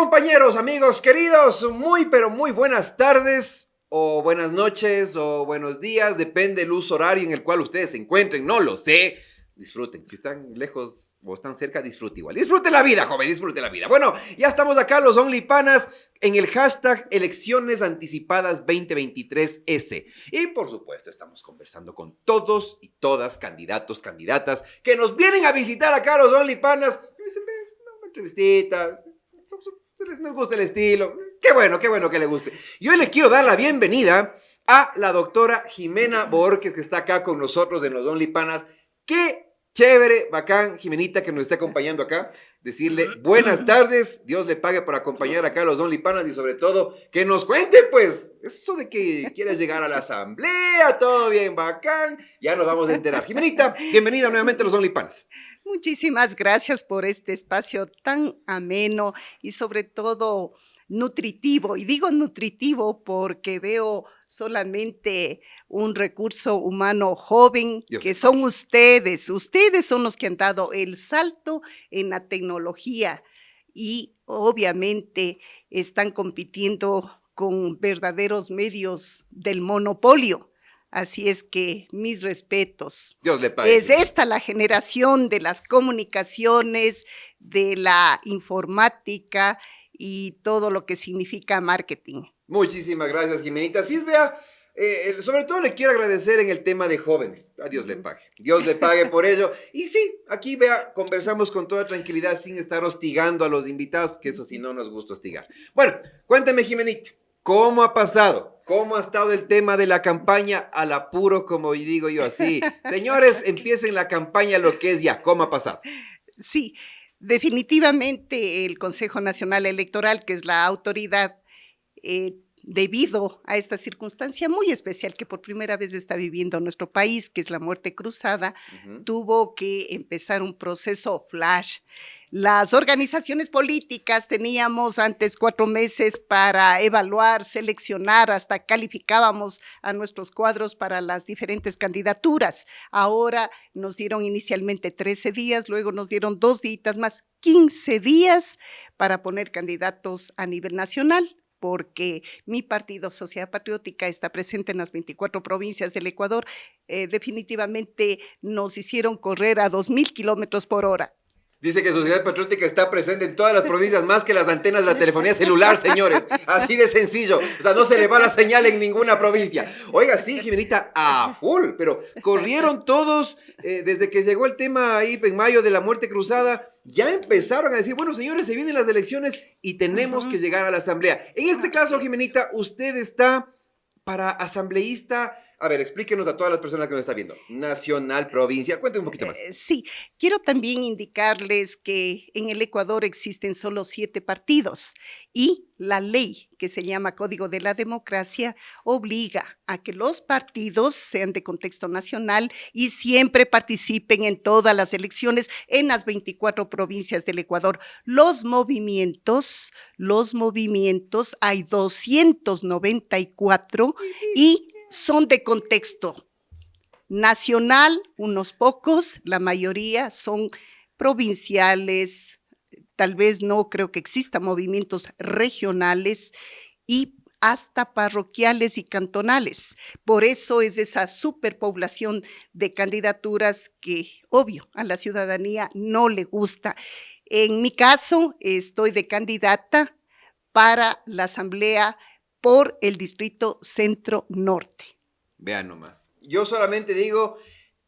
Compañeros, amigos, queridos, muy pero muy buenas tardes, o buenas noches, o buenos días, depende del uso horario en el cual ustedes se encuentren, no lo sé. Disfruten, si están lejos o están cerca, disfruten igual. Disfrute la vida, joven, disfrute la vida. Bueno, ya estamos acá los OnlyPanas en el hashtag Elecciones Anticipadas 2023S. Y por supuesto estamos conversando con todos y todas candidatos, candidatas que nos vienen a visitar acá los OnlyPanas. Me dicen, una entrevistita, nos gusta el estilo. Qué bueno que le guste. Y hoy le quiero dar la bienvenida a la doctora Jimena Borges, que está acá con nosotros en los OnlyPanas. Qué chévere, bacán, Jimenita, que nos esté acompañando acá. Decirle buenas tardes, Dios le pague por acompañar acá a los OnlyPanas y sobre todo que nos cuente, pues, eso de que quieres llegar a la asamblea, todo bien bacán, ya nos vamos a enterar. Jimenita, bienvenida nuevamente a los OnlyPanas. Muchísimas gracias por este espacio tan ameno y sobre todo nutritivo. Y digo nutritivo porque veo solamente un recurso humano joven, que son ustedes. Ustedes son los que han dado el salto en la tecnología y obviamente están compitiendo con verdaderos medios del monopolio. Así es que mis respetos. Dios le pague. Es esta la generación de las comunicaciones, de la informática y todo lo que significa marketing. Muchísimas gracias, Jimenita. Sí, vea, sobre todo le quiero agradecer en el tema de jóvenes. A Dios le pague. Dios le pague por ello. Y sí, aquí vea, conversamos con toda tranquilidad sin estar hostigando a los invitados, porque eso sí no nos gusta hostigar. Bueno, cuénteme, Jimenita, ¿cómo ha pasado? ¿Cómo ha estado el tema de la campaña al apuro, como digo yo así? Señores, empiecen la campaña lo que es ya. ¿Cómo ha pasado? Sí, definitivamente el Consejo Nacional Electoral, que es la autoridad, debido a esta circunstancia muy especial que por primera vez está viviendo nuestro país, que es la muerte cruzada, tuvo que empezar un proceso flash. Las organizaciones políticas teníamos antes 4 meses para evaluar, seleccionar, hasta calificábamos a nuestros cuadros para las diferentes candidaturas. Ahora nos dieron inicialmente 13 días, luego nos dieron 2 días más, 15 días para poner candidatos a nivel nacional, porque mi partido, Sociedad Patriótica, está presente en las 24 provincias del Ecuador. Definitivamente nos hicieron correr a 2,000 kilómetros por hora. Dice que Sociedad Patriótica está presente en todas las provincias, más que las antenas de la telefonía celular, señores. Así de sencillo. O sea, no se le va la señal en ninguna provincia. Oiga, sí, Jimenita, a full. Pero corrieron todos, desde que llegó el tema ahí en mayo de la muerte cruzada, ya empezaron a decir, bueno, señores, se vienen las elecciones y tenemos que llegar a la asamblea. En este caso, Jimenita, usted está para asambleísta. A ver, explíquenos a todas las personas que nos están viendo. Nacional, provincia, cuéntenme un poquito más. Sí, quiero también indicarles que en el Ecuador existen solo 7 partidos y la ley que se llama Código de la Democracia obliga a que los partidos sean de contexto nacional y siempre participen en todas las elecciones en las 24 provincias del Ecuador. Los movimientos, hay 294 y son de contexto nacional, unos pocos, la mayoría son provinciales, tal vez no creo que existan movimientos regionales y hasta parroquiales y cantonales. Por eso es esa superpoblación de candidaturas que, obvio, a la ciudadanía no le gusta. En mi caso, estoy de candidata para la asamblea por el distrito Centro Norte. Vean nomás. Yo solamente digo,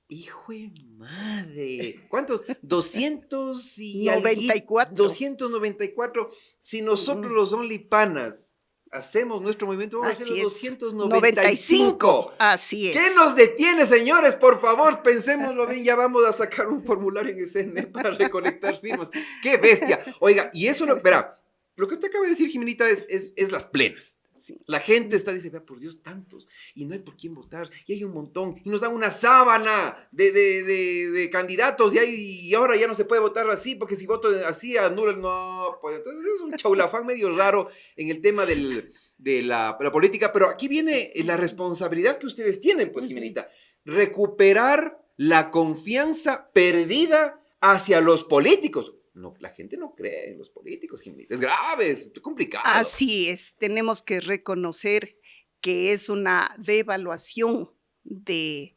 hijo de madre, ¿cuántos? 294. Si nosotros los OnlyPanas hacemos nuestro movimiento, vamos a hacer los 295. Así es. ¿Qué nos detiene, señores? Por favor, pensémoslo bien, ya vamos a sacar un formulario en SN para recolectar firmas. ¡Qué bestia! Oiga, y eso no, verá, lo que usted acaba de decir, Jimenita, es las plenas. Sí. La gente está, dice, vea, por Dios, tantos, y no hay por quién votar, y hay un montón, y nos dan una sábana de candidatos, y ahora ya no se puede votar así, porque si voto así, anulan, no, pues entonces es un chaulafán medio raro en el tema de la política, pero aquí viene la responsabilidad que ustedes tienen, pues, Jimenita, recuperar la confianza perdida hacia los políticos. no, la gente no cree en los políticos, Jimenita. Es grave, es complicado. Así es, tenemos que reconocer que es una devaluación de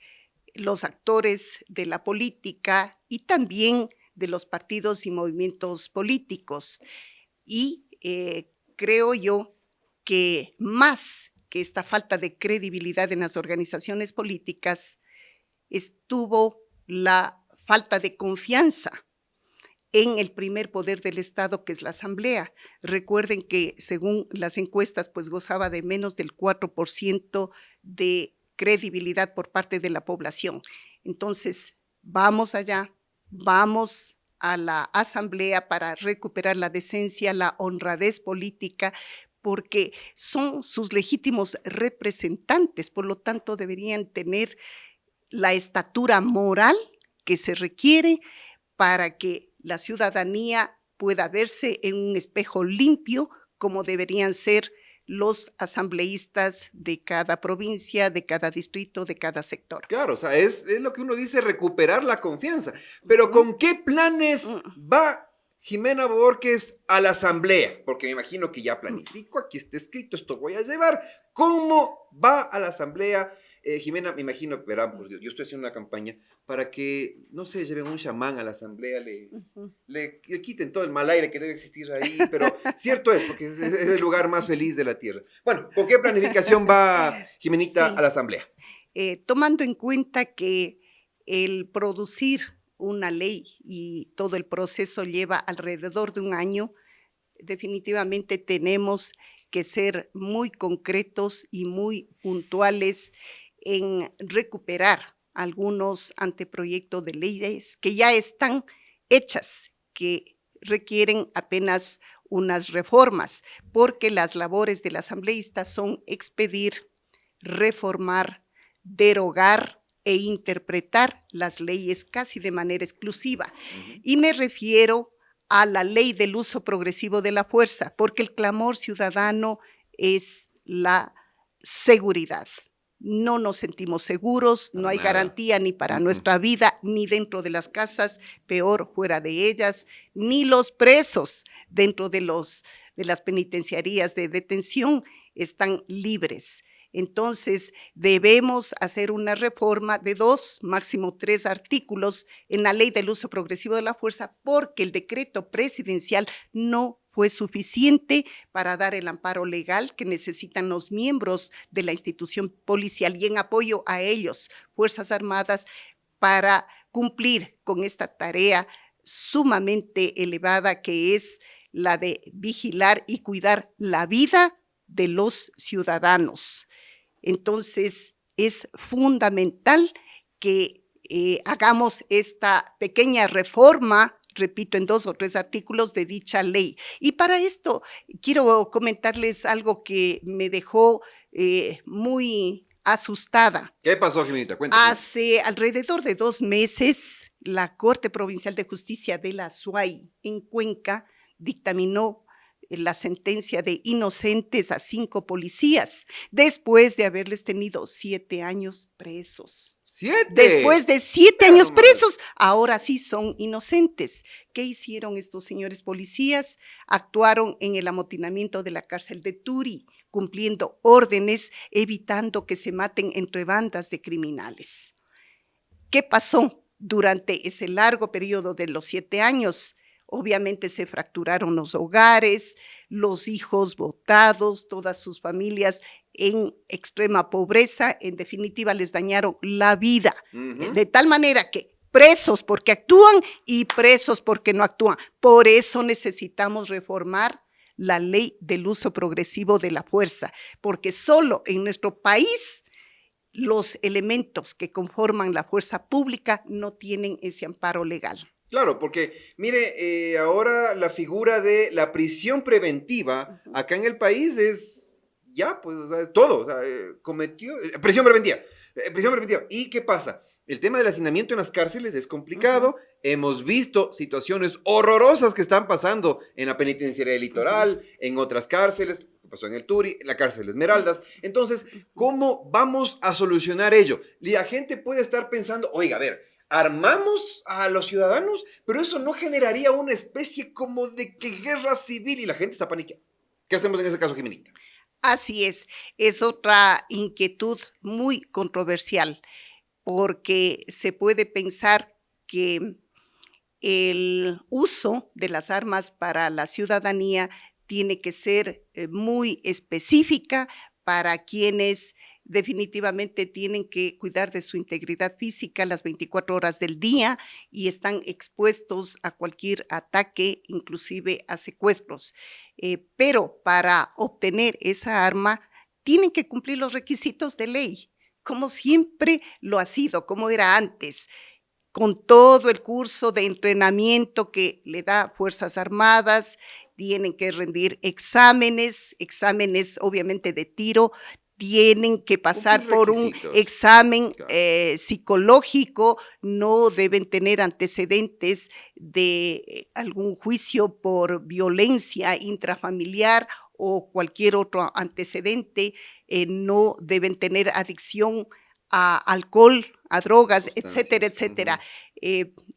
los actores de la política y también de los partidos y movimientos políticos. Y creo yo que más que esta falta de credibilidad en las organizaciones políticas, estuvo la falta de confianza en el primer poder del Estado, que es la Asamblea. Recuerden que según las encuestas, pues gozaba de menos del 4% de credibilidad por parte de la población. Entonces, vamos allá, vamos a la Asamblea para recuperar la decencia, la honradez política, porque son sus legítimos representantes, por lo tanto deberían tener la estatura moral que se requiere para que la ciudadanía pueda verse en un espejo limpio, como deberían ser los asambleístas de cada provincia, de cada distrito, de cada sector. Claro, o sea, es lo que uno dice, recuperar la confianza. Pero ¿con qué planes va Jimena Borges a la asamblea? Porque me imagino que ya planifico, aquí está escrito, esto voy a llevar. ¿Cómo va a la asamblea? Jimena, me imagino, verán, pues yo estoy haciendo una campaña para que, no sé, lleven un chamán a la asamblea, le quiten todo el mal aire que debe existir ahí, pero cierto es, porque es el lugar más feliz de la tierra. Bueno, ¿con qué planificación va Jimenita a la asamblea? Tomando en cuenta que el producir una ley y todo el proceso lleva alrededor de un año, definitivamente tenemos que ser muy concretos y muy puntuales en recuperar algunos anteproyectos de leyes que ya están hechas, que requieren apenas unas reformas, porque las labores del asambleísta son expedir, reformar, derogar e interpretar las leyes casi de manera exclusiva. Y me refiero a la ley del uso progresivo de la fuerza, porque el clamor ciudadano es la seguridad. No nos sentimos seguros, no hay garantía ni para nuestra vida, ni dentro de las casas, peor fuera de ellas, ni los presos dentro de las penitenciarías de detención están libres. Entonces, debemos hacer una reforma de 2, máximo 3 artículos en la ley del uso progresivo de la fuerza, porque el decreto presidencial no fue suficiente para dar el amparo legal que necesitan los miembros de la institución policial y en apoyo a ellos, Fuerzas Armadas, para cumplir con esta tarea sumamente elevada que es la de vigilar y cuidar la vida de los ciudadanos. Entonces, es fundamental que hagamos esta pequeña reforma, repito, en 2 o 3 artículos de dicha ley. Y para esto quiero comentarles algo que me dejó muy asustada. ¿Qué pasó, Jimenita? Cuéntame. Hace alrededor de 2 meses, la Corte Provincial de Justicia de la SUAY en Cuenca dictaminó la sentencia de inocentes a 5 policías, después de haberles tenido 7 años presos. ¿7? Después de 7 años presos, ahora sí son inocentes. ¿Qué hicieron estos señores policías? Actuaron en el amotinamiento de la cárcel de Turi, cumpliendo órdenes, evitando que se maten entre bandas de criminales. ¿Qué pasó durante ese largo periodo de los 7 años? Obviamente se fracturaron los hogares, los hijos botados, todas sus familias en extrema pobreza, en definitiva les dañaron la vida, de tal manera que presos porque actúan y presos porque no actúan. Por eso necesitamos reformar la ley del uso progresivo de la fuerza, porque solo en nuestro país los elementos que conforman la fuerza pública no tienen ese amparo legal. Claro, porque mire, ahora la figura de la prisión preventiva acá en el país es ya, pues, o sea, todo, o sea, cometió, prisión preventiva. ¿Y qué pasa? El tema del hacinamiento en las cárceles es complicado. Hemos visto situaciones horrorosas que están pasando en la penitenciaría del Litoral, en otras cárceles, que pasó en el Turi, en la cárcel de Esmeraldas. Entonces, ¿cómo vamos a solucionar ello? La gente puede estar pensando, oiga, a ver, armamos a los ciudadanos, pero eso no generaría una especie como de que guerra civil y la gente está paniqueada. ¿Qué hacemos en ese caso, Jimenita? Así es otra inquietud muy controversial, porque se puede pensar que el uso de las armas para la ciudadanía tiene que ser muy específica para quienes definitivamente tienen que cuidar de su integridad física las 24 horas del día y están expuestos a cualquier ataque, inclusive a secuestros. Pero para obtener esa arma tienen que cumplir los requisitos de ley, como siempre lo ha sido, como era antes, con todo el curso de entrenamiento que le da Fuerzas Armadas, tienen que rendir exámenes obviamente de tiro, tienen que pasar por un examen psicológico, no deben tener antecedentes de algún juicio por violencia intrafamiliar o cualquier otro antecedente, no deben tener adicción a alcohol, a drogas, etcétera, etcétera.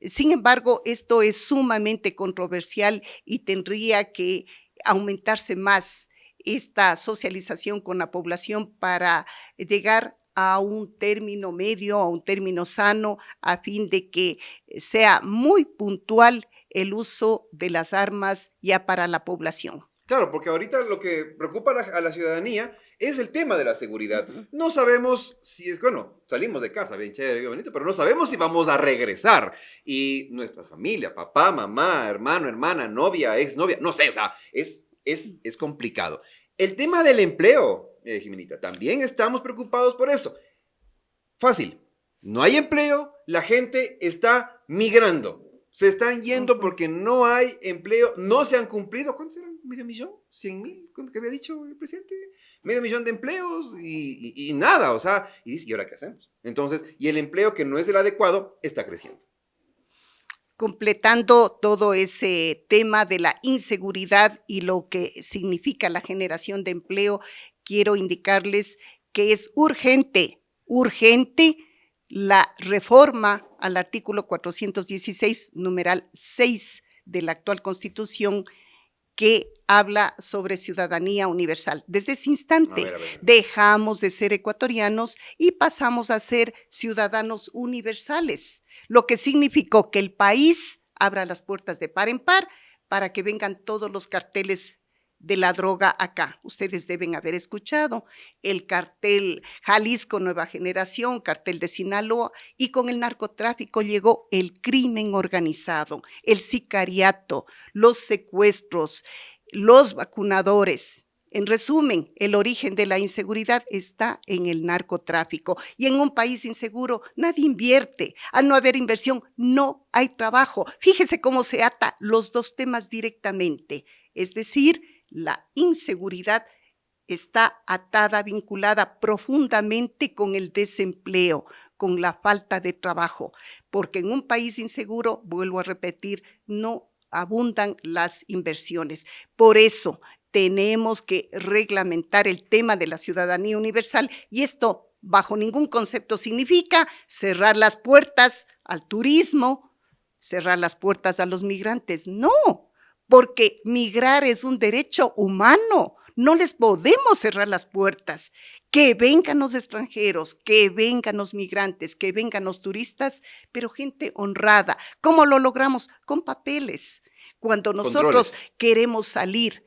Sin embargo, esto es sumamente controversial y tendría que aumentarse más esta socialización con la población para llegar a un término medio, a un término sano, a fin de que sea muy puntual el uso de las armas ya para la población. Claro, porque ahorita lo que preocupa a la ciudadanía es el tema de la seguridad. No sabemos si es, bueno, salimos de casa, bien chévere, bien bonito, pero no sabemos si vamos a regresar. Y nuestra familia, papá, mamá, hermano, hermana, novia, exnovia, no sé, o sea, es complicado. El tema del empleo, Jimenita, también estamos preocupados por eso. Fácil, no hay empleo, la gente está migrando. Se están yendo porque no hay empleo, no se han cumplido. ¿Cuántos eran? ¿Medio millón? ¿100,000? ¿Cuánto que había dicho el presidente? Medio millón de empleos y nada, o sea, y dice, ¿y ahora qué hacemos? Entonces, y el empleo que no es el adecuado está creciendo. Completando todo ese tema de la inseguridad y lo que significa la generación de empleo, quiero indicarles que es urgente la reforma al artículo 416, numeral 6 de la actual Constitución, que habla sobre ciudadanía universal. Desde ese instante dejamos de ser ecuatorianos y pasamos a ser ciudadanos universales, lo que significó que el país abra las puertas de par en par para que vengan todos los carteles de la droga acá. Ustedes deben haber escuchado el cartel Jalisco Nueva Generación, cartel de Sinaloa, y con el narcotráfico llegó el crimen organizado, el sicariato, los secuestros, los vacunadores. En resumen, el origen de la inseguridad está en el narcotráfico y en un país inseguro nadie invierte. Al no haber inversión, no hay trabajo. Fíjese cómo se ata los dos temas directamente, es decir, la inseguridad está atada, vinculada profundamente con el desempleo, con la falta de trabajo, porque en un país inseguro, vuelvo a repetir, no abundan las inversiones. Por eso tenemos que reglamentar el tema de la ciudadanía universal y esto bajo ningún concepto significa cerrar las puertas al turismo, cerrar las puertas a los migrantes, no. Porque migrar es un derecho humano, no les podemos cerrar las puertas. Que vengan los extranjeros, que vengan los migrantes, que vengan los turistas, pero gente honrada. ¿Cómo lo logramos? Con papeles. Cuando nosotros queremos salir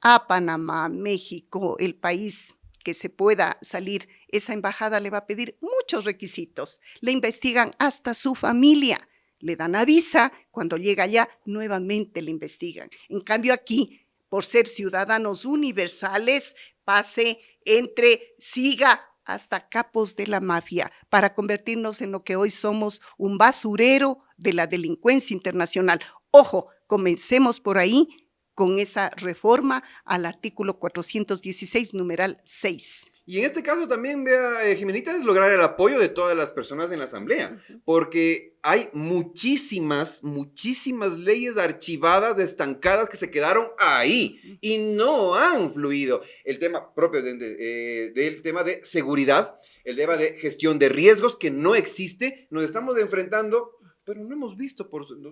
a Panamá, México, el país que se pueda salir, esa embajada le va a pedir muchos requisitos. Le investigan hasta su familia. Le dan la visa, cuando llega allá nuevamente le investigan. En cambio aquí, por ser ciudadanos universales, pase, entre, siga hasta capos de la mafia para convertirnos en lo que hoy somos, un basurero de la delincuencia internacional. Ojo, comencemos por ahí con esa reforma al artículo 416, numeral 6. Y en este caso también, vea, Jimenita, es lograr el apoyo de todas las personas en la asamblea, porque hay muchísimas leyes archivadas, estancadas, que se quedaron ahí y no han fluido. El tema propio del tema de seguridad, el tema de gestión de riesgos que no existe, nos estamos enfrentando, pero no hemos visto,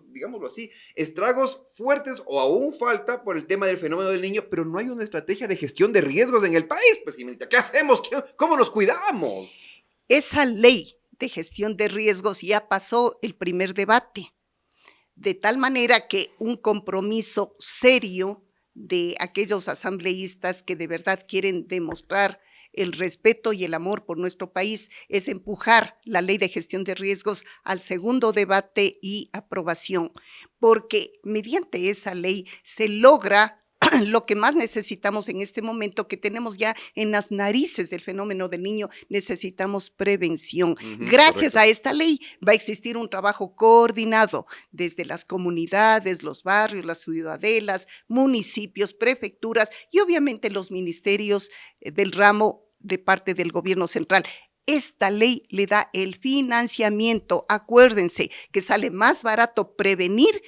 digámoslo así, estragos fuertes o aún falta por el tema del fenómeno del niño, pero no hay una estrategia de gestión de riesgos en el país. Pues, Jimenita, ¿qué hacemos? ¿Cómo nos cuidamos? Esa ley de gestión de riesgos ya pasó el primer debate, de tal manera que un compromiso serio de aquellos asambleístas que de verdad quieren demostrar el respeto y el amor por nuestro país es empujar la ley de gestión de riesgos al segundo debate y aprobación, porque mediante esa ley se logra lo que más necesitamos en este momento, que tenemos ya en las narices del fenómeno del niño, necesitamos prevención. Gracias correcto. a esta ley va a existir un trabajo coordinado desde las comunidades, los barrios, las ciudadelas, municipios, prefecturas y obviamente los ministerios del ramo de parte del gobierno central. Esta ley le da el financiamiento. Acuérdense que sale más barato prevenir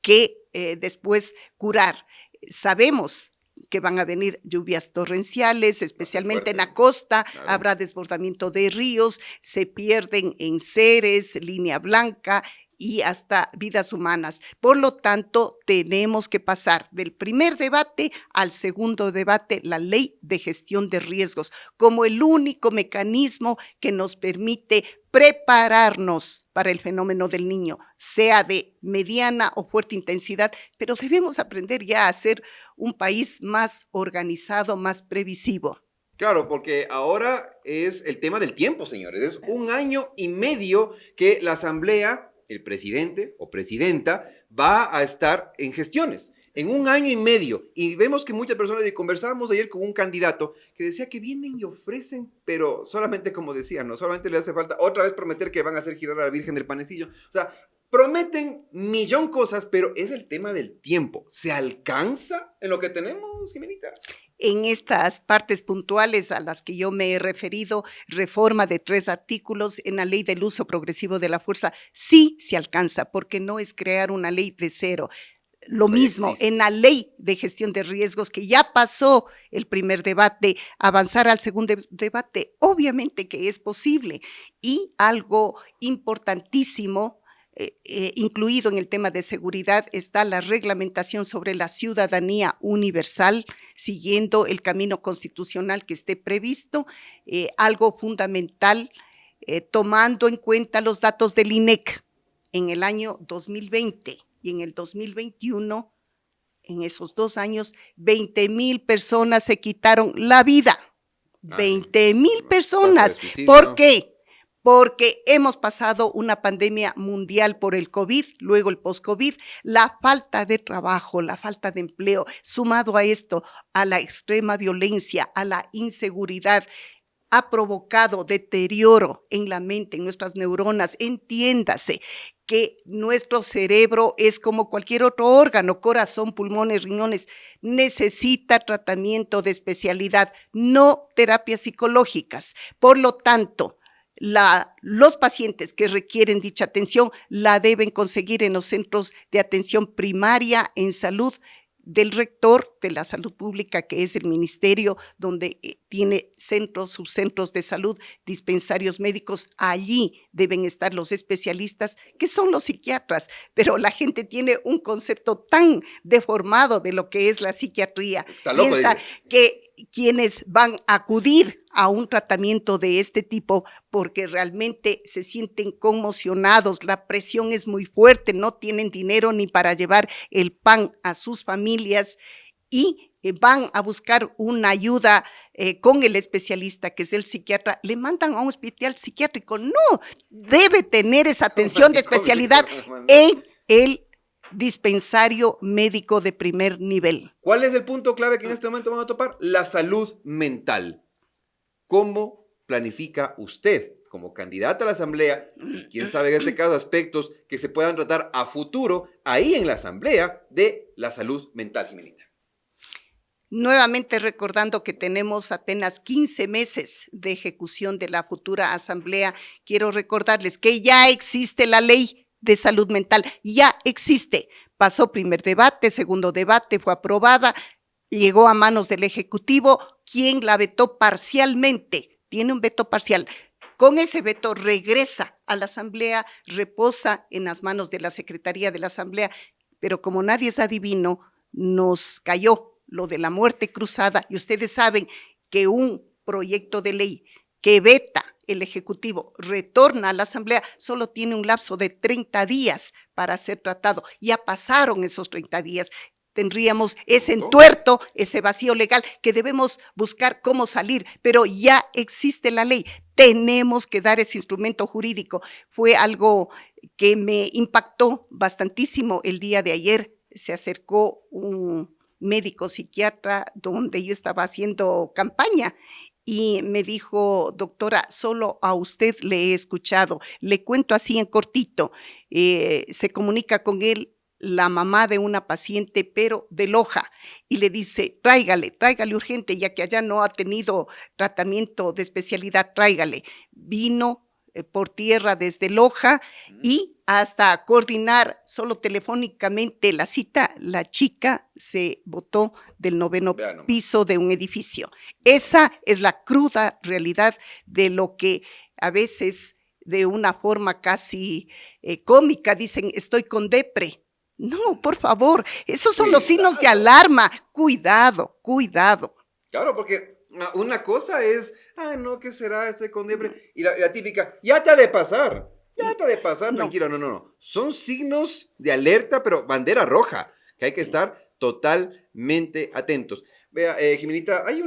que después curar. Sabemos que van a venir lluvias torrenciales, especialmente en la costa, claro. Habrá desbordamiento de ríos, se pierden enseres, línea blanca y hasta vidas humanas. Por lo tanto, tenemos que pasar del primer debate al segundo debate, la ley de gestión de riesgos, como el único mecanismo que nos permite prepararnos para el fenómeno del niño, sea de mediana o fuerte intensidad, pero debemos aprender ya a ser un país más organizado, más previsivo. Claro, porque ahora es el tema del tiempo, señores. Es 1 año y medio que la Asamblea, el presidente o presidenta, va a estar en gestiones. En 1 año y medio. Y vemos que muchas personas, y conversábamos ayer con un candidato que decía que vienen y ofrecen, pero solamente, como decían, no solamente le hace falta otra vez prometer que van a hacer girar a la Virgen del Panecillo. O sea, prometen millón cosas, pero es el tema del tiempo. ¿Se alcanza en lo que tenemos, Jimenita? En estas partes puntuales a las que yo me he referido, reforma de 3 artículos en la ley del uso progresivo de la fuerza, sí se alcanza, porque no es crear una ley de cero. Lo mismo en la ley de gestión de riesgos, que ya pasó el primer debate, avanzar al segundo debate, obviamente que es posible. Y algo importantísimo, incluido en el tema de seguridad, está la reglamentación sobre la ciudadanía universal, siguiendo el camino constitucional que esté previsto, algo fundamental, tomando en cuenta los datos del INEC en el año 2020 y en el 2021, en esos 2 años, 20,000 personas se quitaron la vida. 20,000 personas. ¿Por qué? Porque hemos pasado una pandemia mundial por el COVID, luego el post-COVID, la falta de trabajo, la falta de empleo, sumado a esto, a la extrema violencia, a la inseguridad, ha provocado deterioro en la mente, en nuestras neuronas. Entiéndase que nuestro cerebro es como cualquier otro órgano, corazón, pulmones, riñones, necesita tratamiento de especialidad, no terapias psicológicas. Por lo tanto, los pacientes que requieren dicha atención la deben conseguir en los centros de atención primaria en salud del rector de la salud pública, que es el ministerio, donde tiene centros, subcentros de salud, dispensarios médicos. Allí deben estar los especialistas, que son los psiquiatras, pero la gente tiene un concepto tan deformado de lo que es la psiquiatría. Piensa que quienes van a acudir a un tratamiento de este tipo porque realmente se sienten conmocionados, la presión es muy fuerte, no tienen dinero ni para llevar el pan a sus familias y van a buscar una ayuda con el especialista, que es el psiquiatra, le mandan a un hospital psiquiátrico. No, debe tener esa atención de especialidad en el dispensario médico de primer nivel. ¿Cuál es el punto clave que en este momento vamos a topar? La salud mental. ¿Cómo planifica usted, como candidata a la Asamblea, y quién sabe en este caso aspectos que se puedan tratar a futuro ahí en la Asamblea de la salud mental, Jimenita? Nuevamente recordando que tenemos apenas 15 meses de ejecución de la futura Asamblea, quiero recordarles que ya existe la ley de salud mental, ya existe. Pasó primer debate, segundo debate, fue aprobada, llegó a manos del Ejecutivo, quien la vetó parcialmente, tiene un veto parcial. Con ese veto regresa a la Asamblea, reposa en las manos de la Secretaría de la Asamblea, pero como nadie es adivino, nos cayó lo de la muerte cruzada y ustedes saben que un proyecto de ley que veta el Ejecutivo retorna a la Asamblea, solo tiene un lapso de 30 días para ser tratado. Ya pasaron esos 30 días. Tendríamos ese entuerto, ese vacío legal que debemos buscar cómo salir, pero ya existe la ley. Tenemos que dar ese instrumento jurídico. Fue algo que me impactó bastantísimo el día de ayer. Se acercó un médico psiquiatra donde yo estaba haciendo campaña y me dijo, doctora, solo a usted le he escuchado. Le cuento así en cortito. Se comunica con él la mamá de una paciente, pero de Loja, y le dice, tráigale urgente, ya que allá no ha tenido tratamiento de especialidad, tráigale. Vino por tierra desde Loja y hasta coordinar solo telefónicamente la cita, la chica se botó del 9º piso de un edificio. Esa es la cruda realidad de lo que a veces de una forma casi cómica dicen, estoy con depre. No, por favor, esos son los signos de alarma. Cuidado. Claro, porque una cosa es, no, ¿qué será? Estoy con depre. Y la típica, ya te ha de pasar, no. Tranquilo, no. Son signos de alerta, pero bandera roja, que hay que estar totalmente atentos. Vea, Jimenita, hay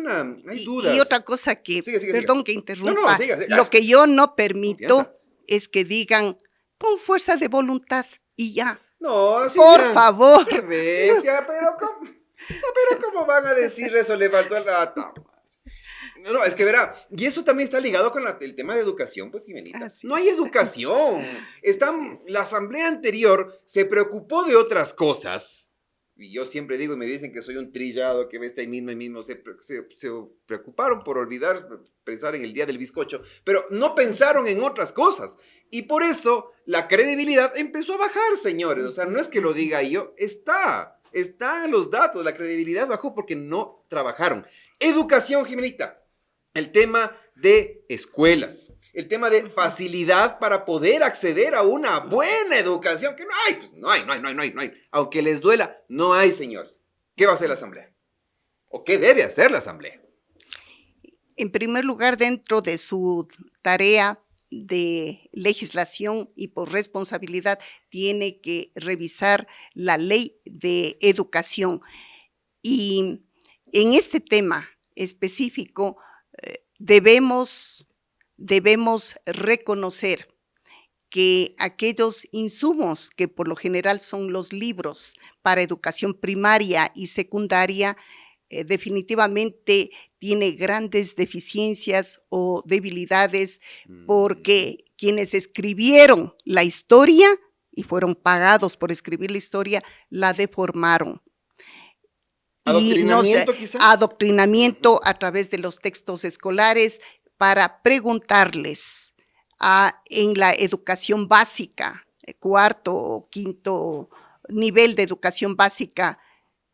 dudas. Y otra cosa que, perdón que interrumpa, siga. Lo que yo no permito es que digan, pon fuerza de voluntad y ya. No, sí, por favor. Qué bestia, pero ¿cómo van a decir eso? Le faltó el dato. No, es que verá, y eso también está ligado con el tema de educación, pues, Jimenita. No hay educación. La asamblea anterior se preocupó de otras cosas. Y yo siempre digo, y me dicen que soy un trillado, que ahí mismo se preocuparon por pensar en el día del bizcocho, pero no pensaron en otras cosas. Y por eso la credibilidad empezó a bajar, señores. O sea, no es que lo diga yo, están los datos, la credibilidad bajó porque no trabajaron. Educación, Jimenita, el tema de escuelas, el tema de facilidad para poder acceder a una buena educación, que no hay. Aunque les duela, no hay, señores. ¿Qué va a hacer la Asamblea? ¿O qué debe hacer la Asamblea? En primer lugar, dentro de su tarea de legislación y por responsabilidad, tiene que revisar la ley de educación. Y en este tema específico, debemos reconocer que aquellos insumos que por lo general son los libros para educación primaria y secundaria, definitivamente tiene grandes deficiencias o debilidades porque quienes escribieron la historia y fueron pagados por escribir la historia, la deformaron. ¿Adoctrinamiento quizá? Adoctrinamiento a través de los textos escolares para preguntarles en la educación básica, 4º o 5º nivel de educación básica,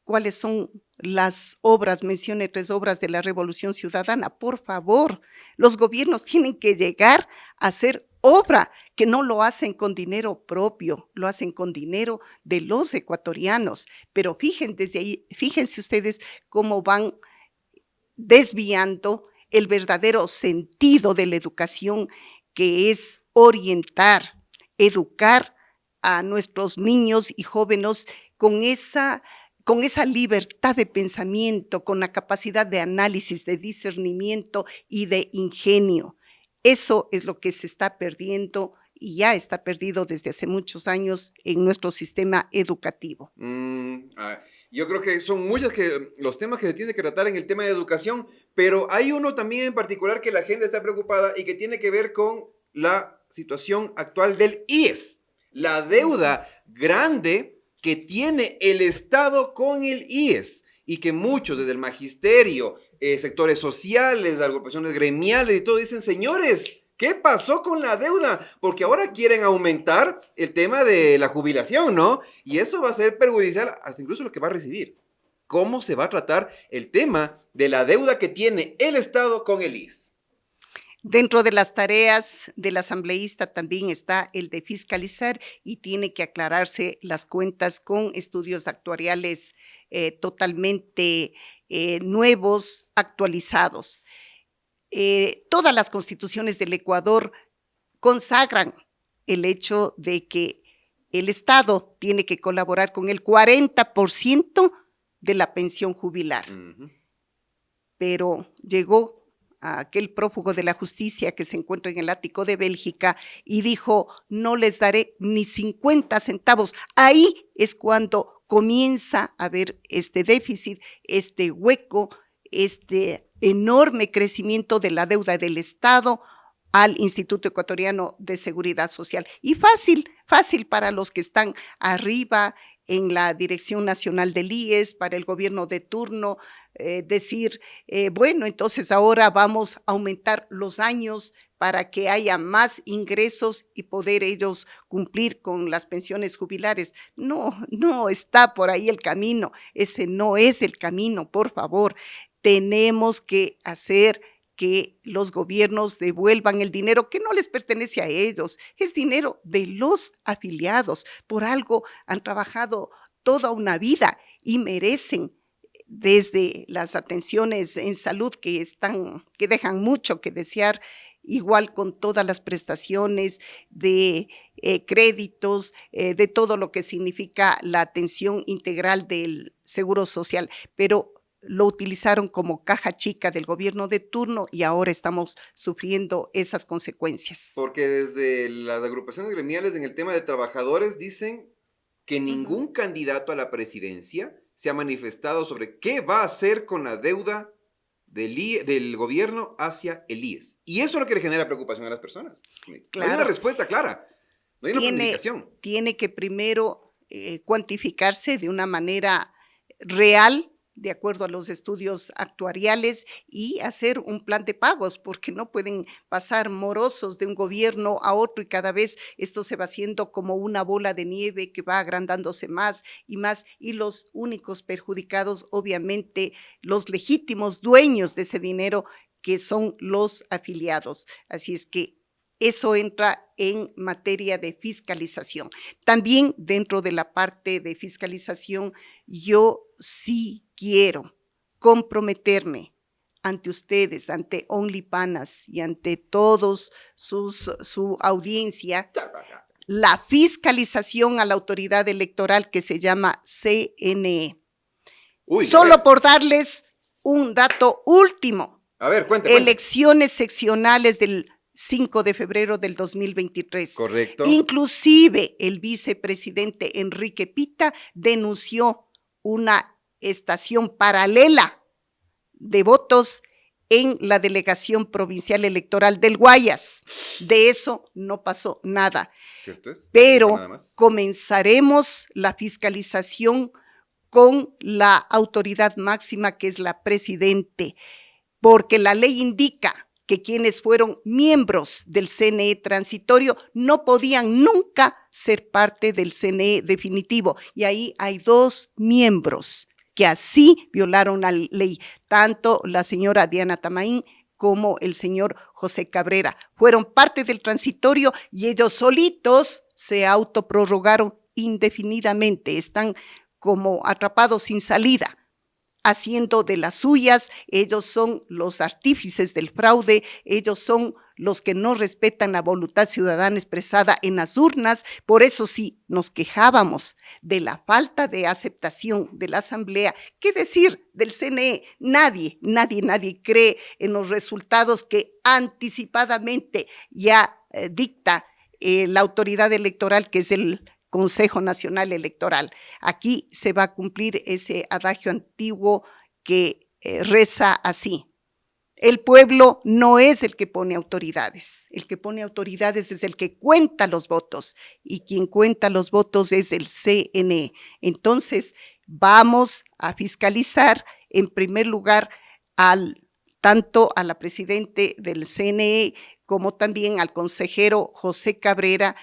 cuáles son las obras, mencione 3 obras de la Revolución Ciudadana. Por favor, los gobiernos tienen que llegar a hacer obra, que no lo hacen con dinero propio, lo hacen con dinero de los ecuatorianos. Pero fíjense ustedes cómo van desviando el verdadero sentido de la educación, que es orientar, educar a nuestros niños y jóvenes con esa libertad de pensamiento, con la capacidad de análisis, de discernimiento y de ingenio. Eso es lo que se está perdiendo y ya está perdido desde hace muchos años en nuestro sistema educativo. Yo creo que son muchos los temas que se tienen que tratar en el tema de educación, pero hay uno también en particular que la gente está preocupada y que tiene que ver con la situación actual del IES, la deuda grande que tiene el Estado con el IES y que muchos desde el magisterio, sectores sociales, agrupaciones gremiales y todo dicen, señores, ¿qué pasó con la deuda? Porque ahora quieren aumentar el tema de la jubilación, ¿no? Y eso va a ser perjudicial hasta incluso lo que va a recibir. ¿Cómo se va a tratar el tema de la deuda que tiene el Estado con el IES? Dentro de las tareas del asambleísta también está el de fiscalizar y tiene que aclararse las cuentas con estudios actuariales totalmente nuevos, actualizados. Todas las constituciones del Ecuador consagran el hecho de que el Estado tiene que colaborar con el 40% de la pensión jubilar. Pero llegó a aquel prófugo de la justicia que se encuentra en el ático de Bélgica y dijo, no les daré ni 50 centavos. Ahí es cuando comienza a haber este déficit, este hueco, este enorme crecimiento de la deuda del Estado al Instituto Ecuatoriano de Seguridad Social. Y fácil para los que están arriba en la Dirección Nacional del IES, para el gobierno de turno, decir, bueno, entonces ahora vamos a aumentar los años para que haya más ingresos y poder ellos cumplir con las pensiones jubilares. No está por ahí el camino, ese no es el camino, por favor. Tenemos que hacer que los gobiernos devuelvan el dinero que no les pertenece a ellos, es dinero de los afiliados. Por algo han trabajado toda una vida y merecen, desde las atenciones en salud que dejan mucho que desear, igual con todas las prestaciones de créditos, de todo lo que significa la atención integral del Seguro Social, pero lo utilizaron como caja chica del gobierno de turno y ahora estamos sufriendo esas consecuencias. Porque desde las agrupaciones gremiales en el tema de trabajadores dicen que ningún candidato a la presidencia se ha manifestado sobre qué va a hacer con la deuda del gobierno hacia el IES. Y eso es lo que le genera preocupación a las personas. Claro. No hay una respuesta clara, no hay una planificación. Tiene que primero cuantificarse de una manera real, de acuerdo a los estudios actuariales, y hacer un plan de pagos, porque no pueden pasar morosos de un gobierno a otro y cada vez esto se va haciendo como una bola de nieve que va agrandándose más, y los únicos perjudicados, obviamente, los legítimos dueños de ese dinero, que son los afiliados. Así es que eso entra en materia de fiscalización. También dentro de la parte de fiscalización, yo sí quiero comprometerme ante ustedes, ante OnlyPanas y ante todos su audiencia, la fiscalización a la autoridad electoral que se llama CNE. Solo por darles un dato último. A ver, cuente. Elecciones seccionales del 5 de febrero del 2023. Correcto. Inclusive el vicepresidente Enrique Pita denunció una estación paralela de votos en la delegación provincial electoral del Guayas. De eso no pasó nada. ¿Cierto es? Pero comenzaremos la fiscalización con la autoridad máxima, que es la presidente, porque la ley indica que quienes fueron miembros del CNE transitorio no podían nunca ser parte del CNE definitivo. Y ahí hay 2 miembros que así violaron la ley, tanto la señora Diana Tamaín como el señor José Cabrera. Fueron parte del transitorio y ellos solitos se autoprorrogaron indefinidamente, están como atrapados sin salida, haciendo de las suyas. Ellos son los artífices del fraude, ellos son los que no respetan la voluntad ciudadana expresada en las urnas. Por eso sí nos quejábamos de la falta de aceptación de la Asamblea. ¿Qué decir del CNE? Nadie cree en los resultados que anticipadamente ya dicta la autoridad electoral, que es el Consejo Nacional Electoral. Aquí se va a cumplir ese adagio antiguo que reza así: el pueblo no es el que pone autoridades, el que pone autoridades es el que cuenta los votos, y quien cuenta los votos es el CNE. Entonces vamos a fiscalizar en primer lugar tanto a la presidente del CNE como también al consejero José Cabrera,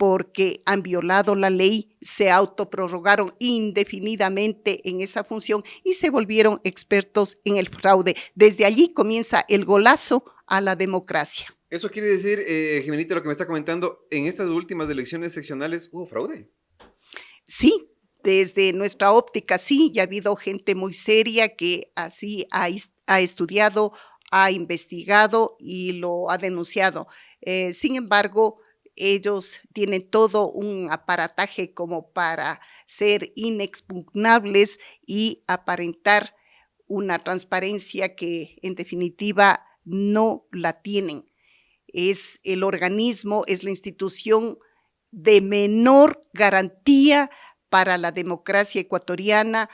porque han violado la ley, se autoprorrogaron indefinidamente en esa función y se volvieron expertos en el fraude. Desde allí comienza el golazo a la democracia. Eso quiere decir, Jimenita, lo que me está comentando, en estas últimas elecciones seccionales hubo fraude. Sí, desde nuestra óptica sí, ya ha habido gente muy seria que así ha estudiado, ha investigado y lo ha denunciado. Sin embargo, ellos tienen todo un aparataje como para ser inexpugnables y aparentar una transparencia que en definitiva no la tienen. Es el organismo, es la institución de menor garantía para la democracia ecuatoriana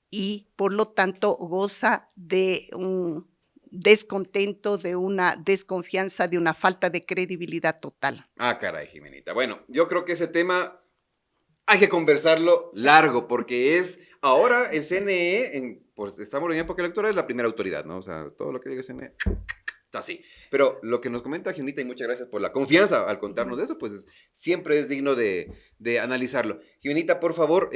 y por lo tanto goza de un descontento, de una desconfianza, de una falta de credibilidad total. Ah, caray, Jimenita. Bueno, yo creo que ese tema hay que conversarlo largo, porque es ahora el CNE, pues estamos en época electoral, es la primera autoridad, ¿no? O sea, todo lo que diga el CNE está así. Pero lo que nos comenta Jimenita, y muchas gracias por la confianza al contarnos de eso, pues siempre es digno de analizarlo. Jimenita, por favor,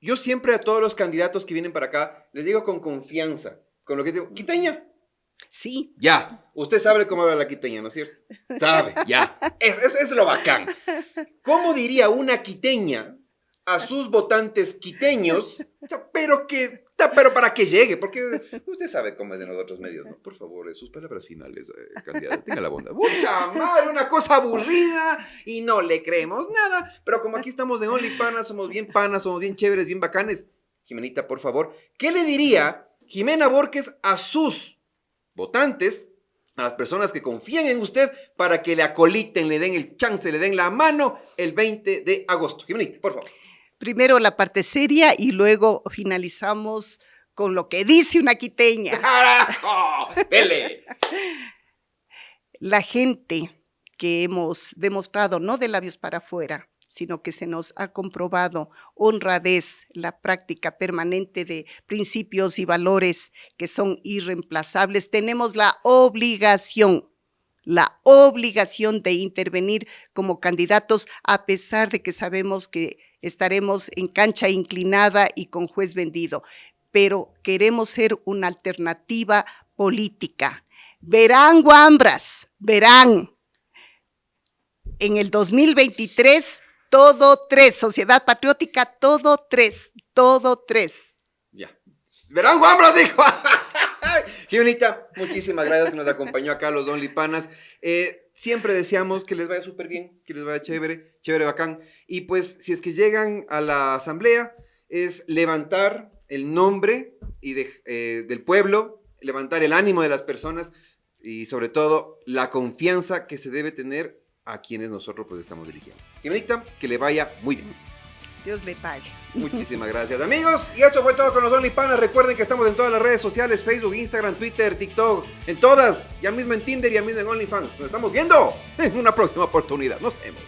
yo siempre a todos los candidatos que vienen para acá les digo con confianza, con lo que digo, quiteña. Sí. Ya, usted sabe cómo habla la quiteña, ¿no es cierto? Sabe, ya. Eso es lo bacán. ¿Cómo diría una quiteña a sus votantes quiteños, pero para que llegue? Porque usted sabe cómo es de nosotros medios, ¿no? Por favor, sus palabras finales, candidato, tenga la bondad. Mucha madre, una cosa aburrida y no le creemos nada. Pero como aquí estamos de Only Panas, somos bien chéveres, bien bacanes. Jimenita, por favor, ¿qué le diría Jimena Borges a sus votantes, a las personas que confían en usted, para que le acoliten, le den el chance, le den la mano el 20 de agosto? Jimenita, por favor. Primero la parte seria y luego finalizamos con lo que dice una quiteña. ¡Carajo! ¡Vele! La gente que hemos demostrado, no de labios para afuera, sino que se nos ha comprobado honradez, la práctica permanente de principios y valores que son irreemplazables, tenemos la obligación de intervenir como candidatos, a pesar de que sabemos que estaremos en cancha inclinada y con juez vendido, pero queremos ser una alternativa política. Verán, guambras, verán, en el 2023, todo 3, Sociedad Patriótica, todo 3. Ya. Verán, guambras, dijo. Jimenita, muchísimas gracias que nos acompañó acá a los Only Panas. Siempre deseamos que les vaya súper bien, que les vaya chévere, bacán. Y pues, si es que llegan a la asamblea, es levantar el nombre del pueblo, levantar el ánimo de las personas y sobre todo la confianza que se debe tener a quienes nosotros pues estamos dirigiendo. Jimenita, que le vaya muy bien. Dios le pague. Muchísimas gracias, amigos. Y esto fue todo con los Only Panas. Recuerden que estamos en todas las redes sociales: Facebook, Instagram, Twitter, TikTok, en todas. Ya mismo en Tinder y ya mismo en OnlyFans. Nos estamos viendo en una próxima oportunidad. Nos vemos.